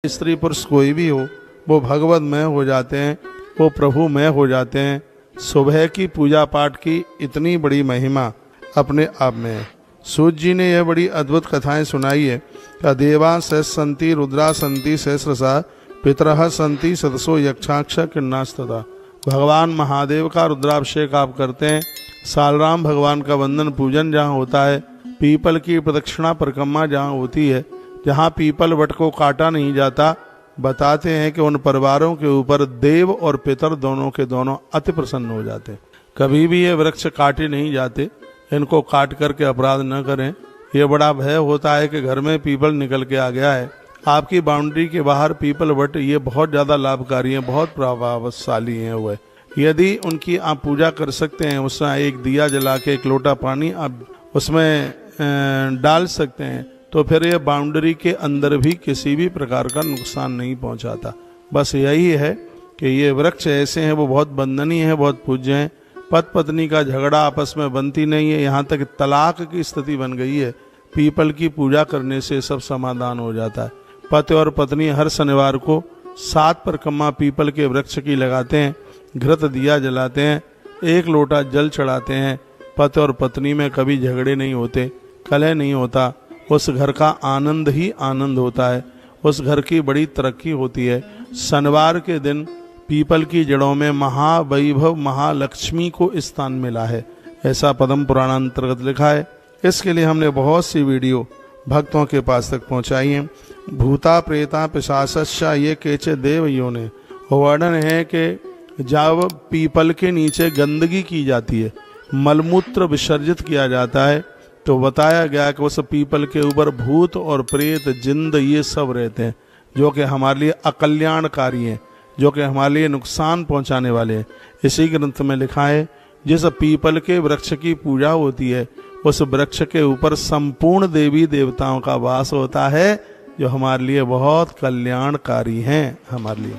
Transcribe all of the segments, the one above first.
स्त्री पुरुष कोई भी हो वो भगवतमय हो जाते हैं, वो प्रभुमय हो जाते हैं। सुबह की पूजा पाठ की इतनी बड़ी महिमा अपने आप में है। सूत जी ने यह बड़ी अद्भुत कथाएं सुनाई है कि देवा सहस संति रुद्रा संति सहस्रसा पितरः संति सदसो यक्षाक्ष किन्नास्तथा। भगवान महादेव का रुद्राभिषेक आप करते हैं, सालराम भगवान का वंदन पूजन जहाँ होता है, पीपल की प्रदक्षिणा परिक्रमा जहाँ होती है, जहाँ पीपल वट को काटा नहीं जाता, बताते हैं कि उन परिवारों के ऊपर देव और पितर दोनों के दोनों अति प्रसन्न हो जाते हैं। कभी भी ये वृक्ष काटे नहीं जाते, इनको काट करके अपराध न करें। ये बड़ा भय होता है कि घर में पीपल निकल के आ गया है। आपकी बाउंड्री के बाहर पीपल वट ये बहुत ज़्यादा लाभकारी हैं, बहुत प्रभावशाली हैं। वह यदि उनकी आप पूजा कर सकते हैं, उसमें एक दिया जला के एक लोटा पानी आप उसमें डाल सकते हैं, तो फिर ये बाउंड्री के अंदर भी किसी भी प्रकार का नुकसान नहीं पहुंचाता। बस यही है कि ये वृक्ष ऐसे हैं, वो बहुत वंदनीय है, बहुत पूज्य हैं। पति पत्नी का झगड़ा आपस में बनती नहीं है, यहाँ तक तलाक की स्थिति बन गई है। पीपल की पूजा करने से सब समाधान हो जाता है। पति और पत्नी हर शनिवार को 7 परिक्रमा पीपल के वृक्ष की लगाते हैं, घृत दिया जलाते हैं, 1 लोटा जल चढ़ाते हैं। पति और पत्नी में कभी झगड़े नहीं होते, कलह नहीं होता, उस घर का आनंद ही आनंद होता है, उस घर की बड़ी तरक्की होती है। शनिवार के दिन पीपल की जड़ों में महावैभव महालक्ष्मी को स्थान मिला है, ऐसा पद्म पुराण अंतर्गत लिखा है। इसके लिए हमने बहुत सी वीडियो भक्तों के पास तक पहुंचाई हैं। भूता प्रेता पिशाचश्च ये केचे देव योने। वर्णन है कि जब पीपल के नीचे गंदगी की जाती है, मलमूत्र विसर्जित किया जाता है, तो बताया गया कि उस पीपल के ऊपर भूत और प्रेत जिंद ये सब रहते हैं, जो कि हमारे लिए अकल्याणकारी हैं, जो कि हमारे लिए नुकसान पहुंचाने वाले हैं। इसी ग्रंथ में लिखा है, जिस पीपल के वृक्ष की पूजा होती है, उस वृक्ष के ऊपर संपूर्ण देवी देवताओं का वास होता है, जो हमारे लिए बहुत कल्याणकारी हैं। हमारे लिए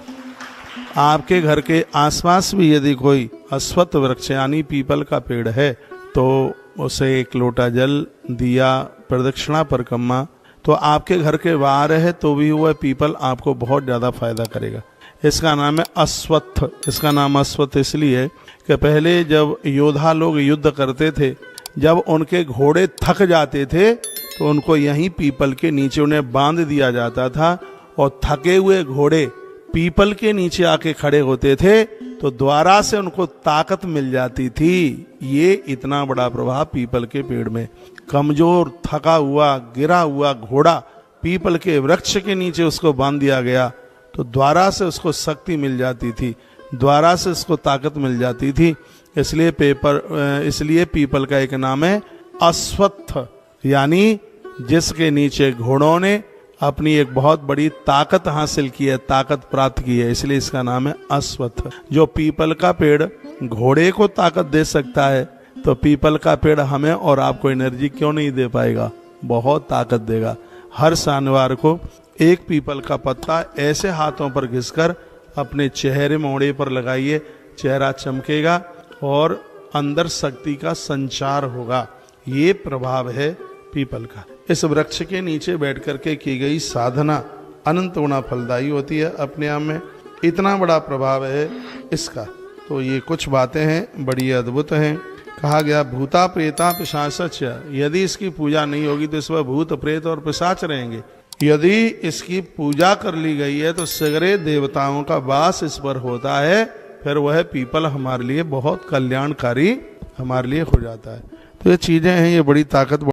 आपके घर के आसपास भी यदि कोई अश्वत्थ वृक्ष यानी पीपल का पेड़ है, तो उसे 1 लोटा जल दिया प्रदक्षिणा परिक्रमा, तो आपके घर के बाहर है तो भी वह पीपल आपको बहुत ज़्यादा फायदा करेगा। इसका नाम है अश्वत्थ। इसका नाम अश्वत्थ इसलिए कि पहले जब योद्धा लोग युद्ध करते थे, जब उनके घोड़े थक जाते थे, तो उनको यहीं पीपल के नीचे उन्हें बांध दिया जाता था, और थके हुए घोड़े पीपल के नीचे आके खड़े होते थे, तो द्वारा से उनको ताकत मिल जाती थी। ये इतना बड़ा प्रभाव पीपल के पेड़ में। कमजोर थका हुआ गिरा हुआ घोड़ा पीपल के वृक्ष के नीचे उसको बांध दिया गया, तो द्वारा से उसको शक्ति मिल जाती थी, द्वारा से उसको ताकत मिल जाती थी। इसलिए पीपल का एक नाम है अश्वत्थ, यानी जिसके नीचे घोड़ों ने अपनी एक बहुत बड़ी ताकत हासिल की है, ताकत प्राप्त की है, इसलिए इसका नाम है अश्वत्थ। जो पीपल का पेड़ घोड़े को ताकत दे सकता है, तो पीपल का पेड़ हमें और आपको एनर्जी क्यों नहीं दे पाएगा? बहुत ताकत देगा। हर शनिवार को 1 पीपल का पत्ता ऐसे हाथों पर घिसकर अपने चेहरे मोड़े पर लगाइए, चेहरा चमकेगा और अंदर शक्ति का संचार होगा। ये प्रभाव है पीपल का। इस वृक्ष के नीचे बैठ करके की गई साधना अनंत गुना फलदायी होती है। अपने आप में इतना बड़ा प्रभाव है इसका। तो ये कुछ बातें हैं, बड़ी अद्भुत हैं। कहा गया भूता प्रेता पिशाच, यदि इसकी पूजा नहीं होगी तो इसमें भूत प्रेत और पिशाच रहेंगे। यदि इसकी पूजा कर ली गई है तो सगरे देवताओं का वास इस पर होता है, फिर वह पीपल हमारे लिए बहुत कल्याणकारी हमारे लिए हो जाता है। तो ये चीजें हैं, ये बड़ी ताकत